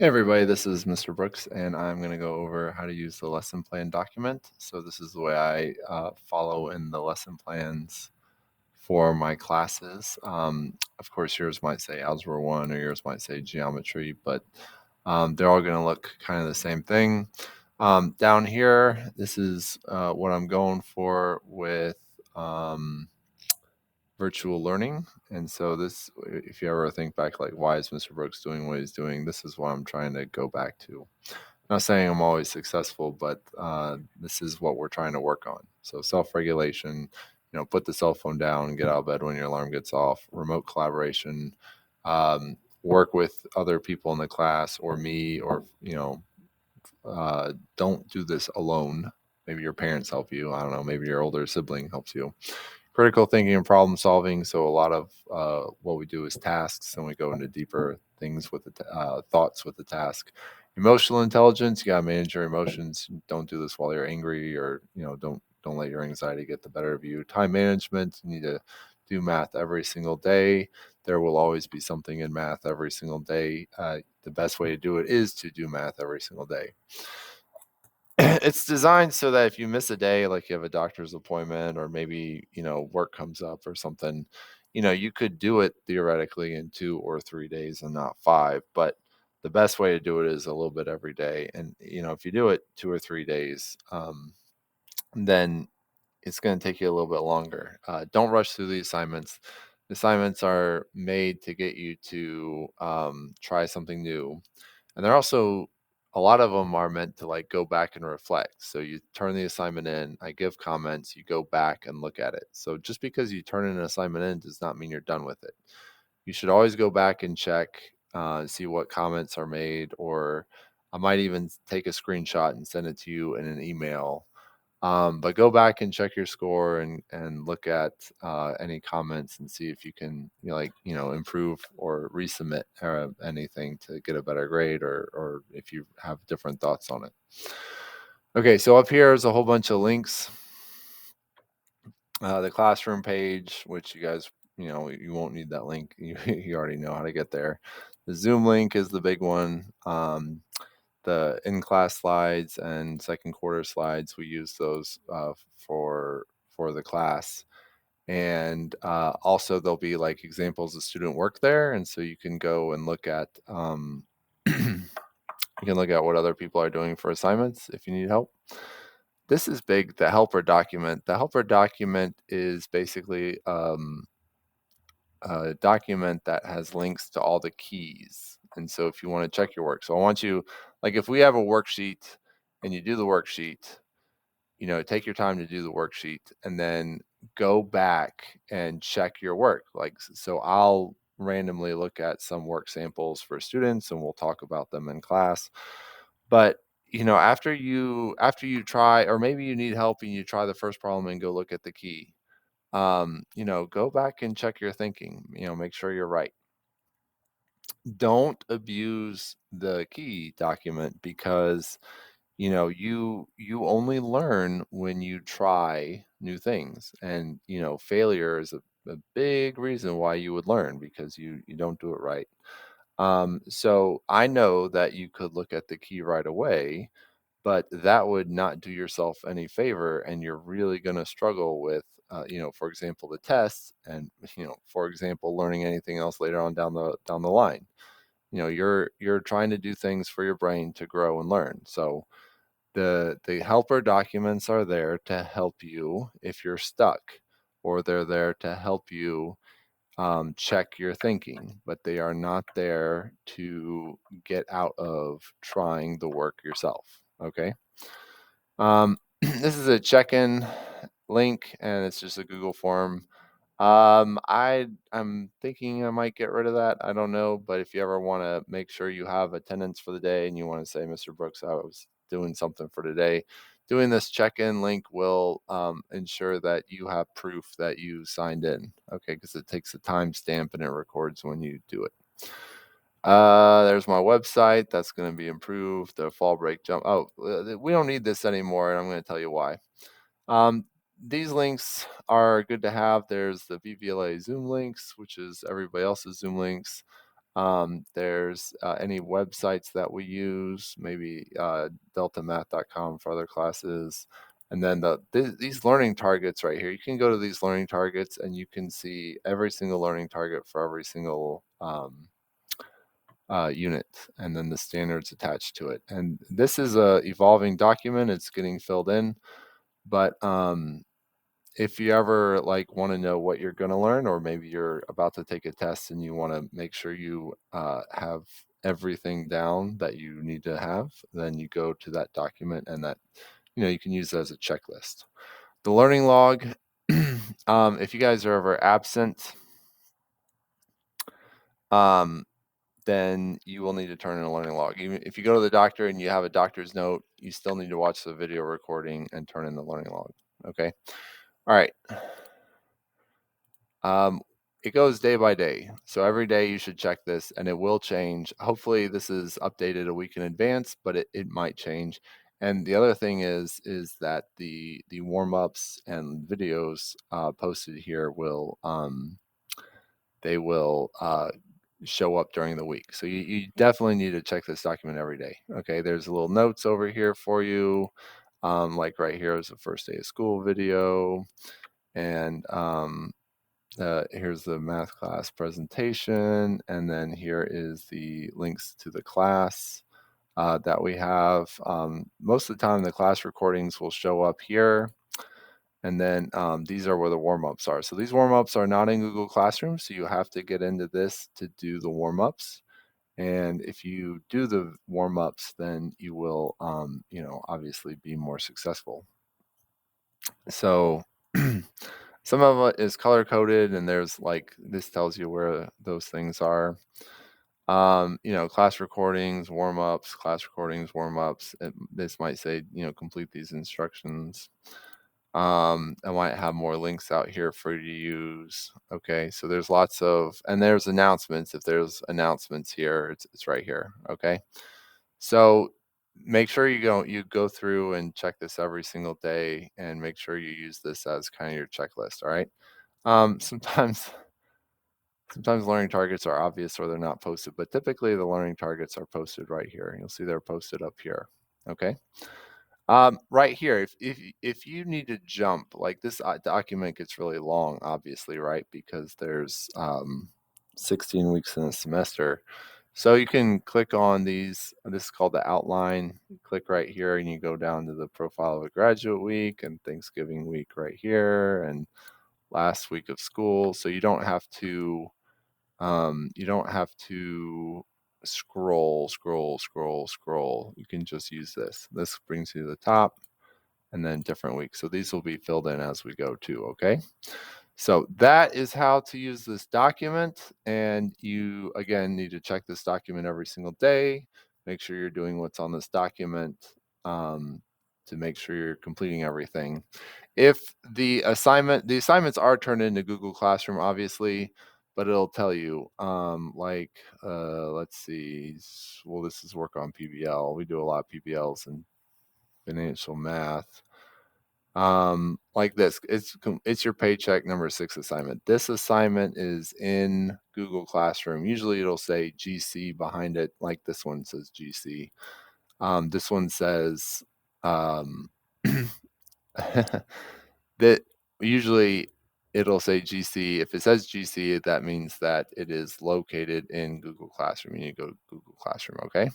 Hey everybody, this is Mr. Brooks, and I'm going to go over how to use the lesson plan document. So this is the way I follow in the lesson plans for my classes. Of course, yours might say Algebra 1 or yours might say Geometry, but they're all going to look kind of the same thing. Down here, this is what I'm going for with virtual learning. And so this, if you ever think back, like, why is Mr. Brooks doing what he's doing? This is what I'm trying to go back to. Not saying I'm always successful, but this is what we're trying to work on. So self-regulation, put the cell phone down, get out of bed when your alarm gets off, remote collaboration, work with other people in the class or me, or, don't do this alone. Maybe your parents help you. I don't know. Maybe your older sibling helps you. Critical thinking and problem solving. So a lot of what we do is tasks, and we go into deeper things with the thoughts with the task. Emotional intelligence. You got to manage your emotions. Don't do this while you're angry, or don't let your anxiety get the better of you. Time management. You need to do math every single day. There will always be something in math every single day. The best way to do it is to do math every single day. It's designed so that if you miss a day, like you have a doctor's appointment, or maybe, work comes up or something, you could do it theoretically in 2 or 3 days and not 5. But the best way to do it is a little bit every day. And, if you do it 2 or 3 days, then it's going to take you a little bit longer. Don't rush through the assignments. The assignments are made to get you to try something new. And they're also, a lot of them are meant to like go back and reflect. So you turn the assignment in, I give comments, you go back and look at it. So just because you turn an assignment in does not mean you're done with it. You should always go back and check, see what comments are made, or I might even take a screenshot and send it to you in an email. But go back and check your score and look at any comments and see if you can improve or resubmit anything to get a better grade, or if you have different thoughts on it. Okay, so up here is a whole bunch of links. The classroom page, which you guys, you won't need that link. You already know how to get there. The Zoom link is the big one. The in-class slides and second quarter slides, we use those for the class. And also there'll be like examples of student work there, and so you can go and look at you can look at what other people are doing for assignments if you need help. This is big, the helper document. The helper document is basically a document that has links to all the keys. And so if you want to check your work, so I want you, like, if we have a worksheet and you do the worksheet, take your time to do the worksheet and then go back and check your work. Like, so I'll randomly look at some work samples for students and we'll talk about them in class. But after you try, or maybe you need help and you try the first problem and go look at the key, go back and check your thinking, make sure you're right. Don't abuse the key document, because you only learn when you try new things, and failure is a big reason why you would learn, because you don't do it right. So I know that you could look at the key right away, but that would not do yourself any favor, and you're really going to struggle with for example, the tests, and for example, learning anything else later on down the line. You're trying to do things for your brain to grow and learn. So the helper documents are there to help you if you're stuck, or they're there to help you check your thinking, but they are not there to get out of trying the work yourself. Okay. This is a check-in link, and it's just a Google form. I'm thinking I might get rid of that. I don't know, but if you ever want to make sure you have attendance for the day and you want to say, Mr. Brooks, I was doing something for today, doing this check-in link will ensure that you have proof that you signed in. Okay, because it takes a timestamp and it records when you do it. There's my website. That's going to be improved. The fall break jump. Oh, we don't need this anymore, and I'm going to tell you why. These links are good to have. There's the BVLA Zoom links, which is everybody else's Zoom links. There's any websites that we use, maybe deltamath.com for other classes. And then these learning targets right here, you can go to these learning targets and you can see every single learning target for every single unit, and then the standards attached to it. And this is a evolving document. It's getting filled in, but if you ever like want to know what you're going to learn, or maybe you're about to take a test and you want to make sure you have everything down that you need to have, then you go to that document, and that you can use it as a checklist. The learning log, if you guys are ever absent, then you will need to turn in a learning log. Even if you go to the doctor and you have a doctor's note, you still need to watch the video recording and turn in the learning log. Okay. All right. It goes day by day. So every day you should check this, and it will change. Hopefully this is updated a week in advance, but it might change. And the other thing is that the warm-ups and videos posted here will they will show up during the week. So you definitely need to check this document every day. Okay, there's a little notes over here for you. Like right here is the first day of school video, and here's the math class presentation, and then here is the links to the class that we have. Most of the time the class recordings will show up here, and then these are where the warm-ups are. So these warm-ups are not in Google Classroom, so you have to get into this to do the warm-ups. And if you do the warm-ups, then you will obviously be more successful. So some of it is color coded, and there's like, this tells you where those things are. Class recordings, warm-ups, class recordings, warm-ups. This might say, complete these instructions. I might have more links out here for you to use. Okay, so there's lots of, and there's announcements. If there's announcements here, it's right here. Okay, so make sure you go through and check this every single day, and make sure you use this as kind of your checklist. All right. Sometimes learning targets are obvious or they're not posted, but typically the learning targets are posted right here. You'll see they're posted up here. Okay. Right here, if you need to jump, like this document gets really long, obviously, right? Because there's 16 weeks in a semester. So you can click on these. This is called the outline. You click right here and you go down to the profile of a graduate week and Thanksgiving week right here and last week of school. So you don't have to scroll. You can just use this. This brings you to the top, and then different weeks. So these will be filled in as we go too, okay? So that is how to use this document. And you, again, need to check this document every single day. Make sure you're doing what's on this document to make sure you're completing everything. If the assignments are turned into Google Classroom, obviously, but it'll tell you, let's see, well, this is work on PBL. We do a lot of PBLs and financial math. Like this, it's your paycheck number 6 assignment. This assignment is in Google Classroom. Usually it'll say GC behind it, like this one says GC. This one says that usually it'll say GC. If it says GC, that means that it is located in Google Classroom. You need to go to Google Classroom, okay?